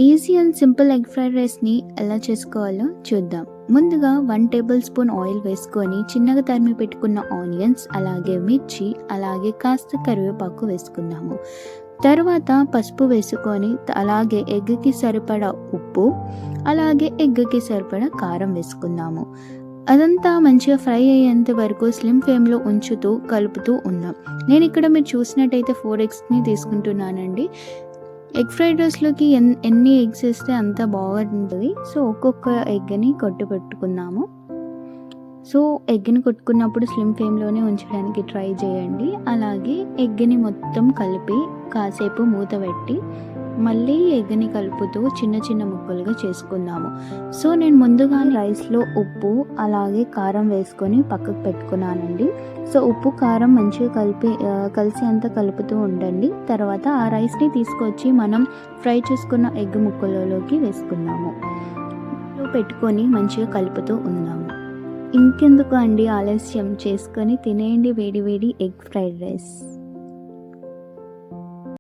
Easy and simple egg fried రైస్ని ఎలా చేసుకోవాలో చూద్దాం. ముందుగా 1 టేబుల్ స్పూన్ ఆయిల్ వేసుకొని చిన్నగా తరిమి పెట్టుకున్న ఆనియన్స్, అలాగే మిర్చి, అలాగే కాస్త కరివేపాకు వేసుకుందాము. తర్వాత పసుపు వేసుకొని అలాగే ఎగ్కి సరిపడా ఉప్పు, అలాగే ఎగ్కి సరిపడా కారం వేసుకుందాము. అదంతా మంచిగా ఫ్రై అయ్యేంత వరకు స్లిమ్ ఫ్లేమ్లో ఉంచుతూ కలుపుతూ ఉన్నాం. నేను ఇక్కడ మీరు చూసినట్టయితే 4 ఎగ్స్ని తీసుకుంటున్నానండి. ఎగ్ ఫ్రైడ్ రైస్లోకి ఎన్ని ఎగ్స్ వేస్తే అంత బాగుంటుంది. సో ఒక్కొక్క ఎగ్ని కొట్టి పెట్టుకుందాము. సో ఎగ్ని కొట్టుకున్నప్పుడు స్లిమ్ ఫ్లేమ్లోనే ఉంచడానికి ట్రై చేయండి. అలాగే ఎగ్ని మొత్తం కలిపి కాసేపు మూత పెట్టి మళ్ళీ ఎగ్ని కలుపుతూ చిన్న చిన్న ముక్కలుగా చేసుకుందాము. సో నేను ముందుగా రైస్లో ఉప్పు అలాగే కారం వేసుకొని పక్కకు పెట్టుకున్నానండి. సో ఉప్పు కారం మంచిగా కలిసి అంతా కలుపుతూ ఉండండి. తర్వాత ఆ రైస్ని తీసుకొచ్చి మనం ఫ్రై చేసుకున్న ఎగ్ ముక్కలలోకి వేసుకుందాము. పెట్టుకొని మంచిగా కలుపుతూ ఉందాము. ఇంకెందుకు అండి ఆలస్యం, చేసుకొని తినేయండి వేడి వేడి ఎగ్ ఫ్రైడ్ రైస్.